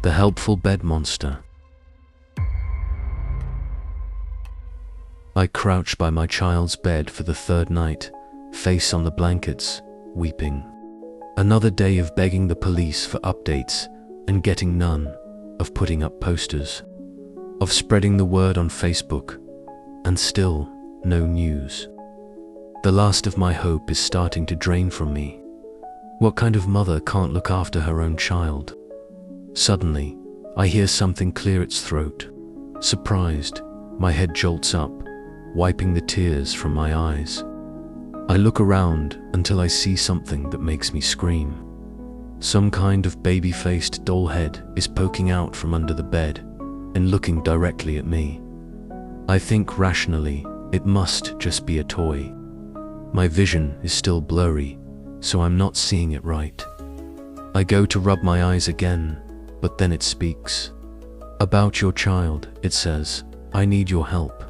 The helpful bed monster. I crouch by my child's bed for the third night, face on the blankets, weeping. Another day of begging the police for updates and getting none, of putting up posters, of spreading the word on Facebook, and still no news. The last of my hope is starting to drain from me. What kind of mother can't look after her own child? Suddenly, I hear something clear its throat. Surprised, my head jolts up, wiping the tears from my eyes. I look around until I see something that makes me scream. Some kind of baby-faced doll head is poking out from under the bed and looking directly at me. I think rationally, it must just be a toy. My vision is still blurry, so I'm not seeing it right. I go to rub my eyes again, but then it speaks. About your child, it says, I need your help.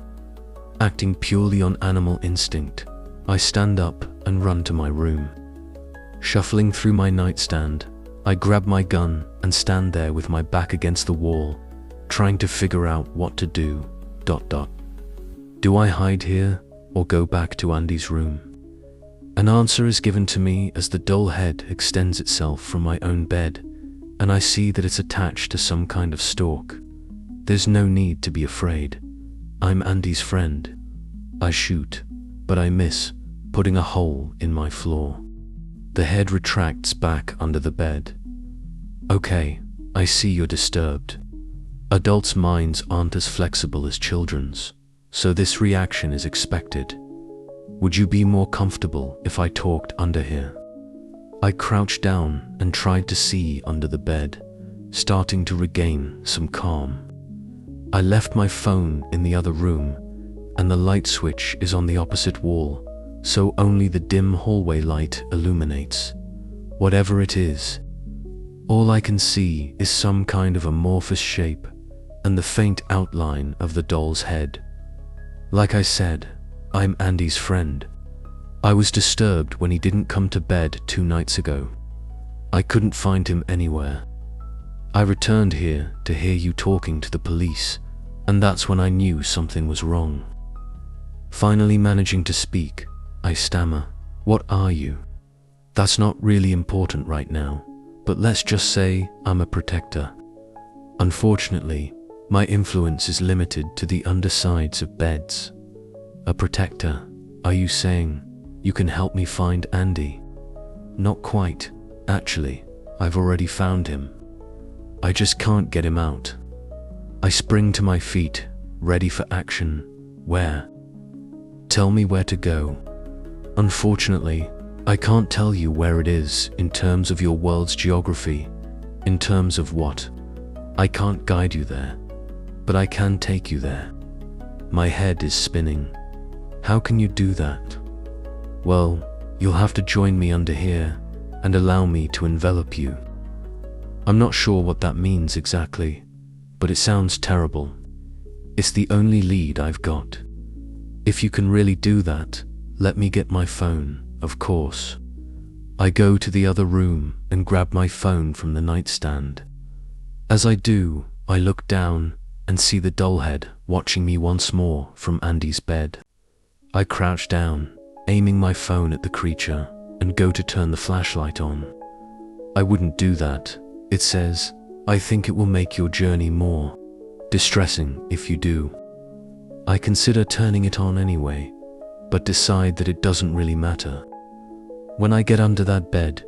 Acting purely on animal instinct, I stand up and run to my room. Shuffling through my nightstand, I grab my gun and stand there with my back against the wall, trying to figure out what to do. Do I hide here or go back to Andy's room? An answer is given to me as the doll head extends itself from my own bed, and I see that it's attached to some kind of stalk. There's no need to be afraid. I'm Andy's friend. I shoot, but I miss, putting a hole in my floor. The head retracts back under the bed. Okay, I see you're disturbed. Adults' minds aren't as flexible as children's, so this reaction is expected. Would you be more comfortable if I talked under here? I crouched down and tried to see under the bed, starting to regain some calm. I left my phone in the other room, and the light switch is on the opposite wall, so only the dim hallway light illuminates. Whatever it is, all I can see is some kind of amorphous shape and the faint outline of the doll's head. Like I said, I'm Andy's friend. I was disturbed when he didn't come to bed 2 nights ago. I couldn't find him anywhere. I returned here to hear you talking to the police, and that's when I knew something was wrong. Finally managing to speak, I stammer, "What are you?" That's not really important right now, but let's just say I'm a protector. Unfortunately, my influence is limited to the undersides of beds. A protector? Are you saying you can help me find Andy? Not quite. Actually, I've already found him. I just can't get him out. I spring to my feet, ready for action. Where? Tell me where to go. Unfortunately, I can't tell you where it is in terms of your world's geography. In terms of what? I can't guide you there, but I can take you there. My head is spinning. How can you do that? Well, you'll have to join me under here and allow me to envelop you. I'm not sure what that means exactly, but it sounds terrible. It's the only lead I've got. If you can really do that, let me get my phone, of course. I go to the other room and grab my phone from the nightstand. As I do, I look down and see the doll head watching me once more from Andy's bed. I crouch down, aiming my phone at the creature, and go to turn the flashlight on. I wouldn't do that, it says. I think it will make your journey more distressing if you do. I consider turning it on anyway, but decide that it doesn't really matter. When I get under that bed,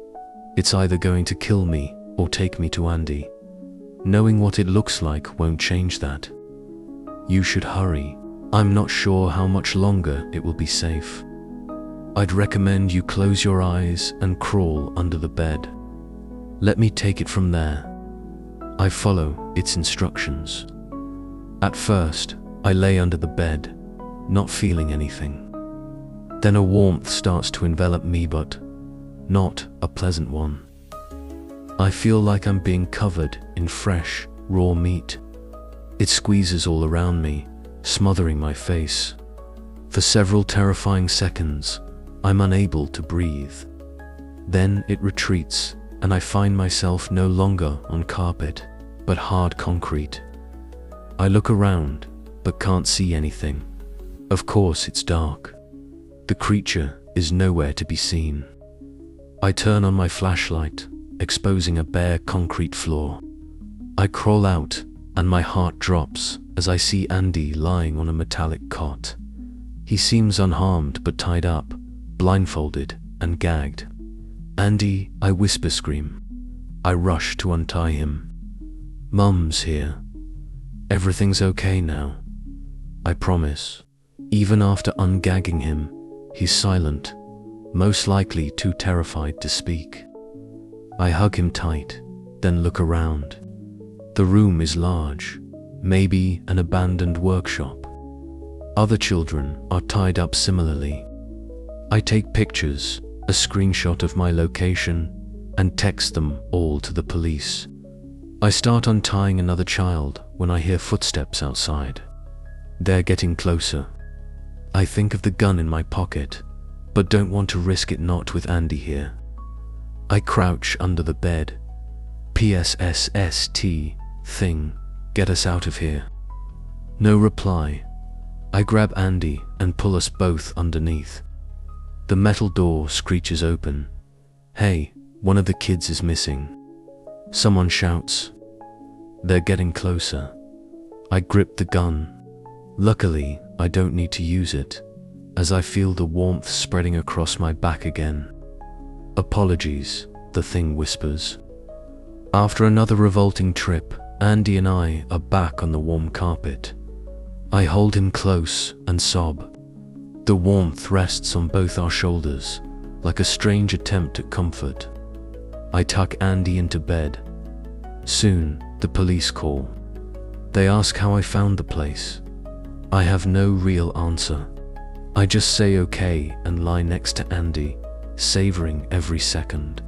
it's either going to kill me or take me to Andy. Knowing what it looks like won't change that. You should hurry. I'm not sure how much longer it will be safe. I'd recommend you close your eyes and crawl under the bed. Let me take it from there. I follow its instructions. At first, I lay under the bed, not feeling anything. Then a warmth starts to envelop me, but not a pleasant one. I feel like I'm being covered in fresh, raw meat. It squeezes all around me, smothering my face. For several terrifying seconds, I'm unable to breathe. Then it retreats, and I find myself no longer on carpet, but hard concrete. I look around, but can't see anything. Of course it's dark. The creature is nowhere to be seen. I turn on my flashlight, exposing a bare concrete floor. I crawl out, and my heart drops as I see Andy lying on a metallic cot. He seems unharmed but tied up, blindfolded and gagged. "Andy," I whisper scream. I rush to untie him. "Mum's here. Everything's okay now. I promise." Even after ungagging him, he's silent, most likely too terrified to speak. I hug him tight, then look around. The room is large, maybe an abandoned workshop. Other children are tied up similarly. I take pictures, a screenshot of my location, and text them all to the police. I start untying another child when I hear footsteps outside. They're getting closer. I think of the gun in my pocket, but don't want to risk it not with Andy here. I crouch under the bed. PSSST, thing, get us out of here. No reply. I grab Andy and pull us both underneath. The metal door screeches open. "Hey, one of the kids is missing." Someone shouts. They're getting closer. I grip the gun. Luckily, I don't need to use it, as I feel the warmth spreading across my back again. "Apologies," the thing whispers. After another revolting trip, Andy and I are back on the warm carpet. I hold him close and sob. The warmth rests on both our shoulders, like a strange attempt at comfort. I tuck Andy into bed. Soon, the police call. They ask how I found the place. I have no real answer. I just say okay and lie next to Andy, savoring every second.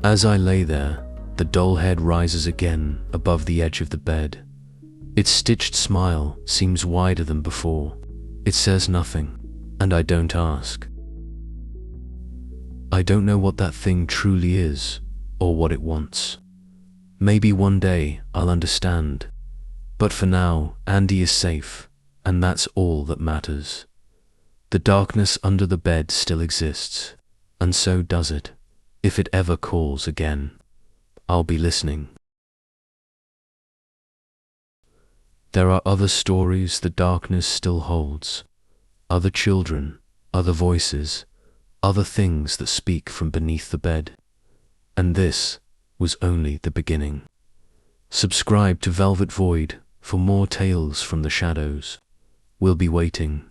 As I lay there, the doll head rises again above the edge of the bed. Its stitched smile seems wider than before. It says nothing, and I don't ask. I don't know what that thing truly is, or what it wants. Maybe one day I'll understand. But for now, Andy is safe, and that's all that matters. The darkness under the bed still exists, and so does it. If it ever calls again, I'll be listening. There are other stories the darkness still holds. Other children, other voices, other things that speak from beneath the bed. And this was only the beginning. Subscribe to Velvet Void for more tales from the shadows. We'll be waiting.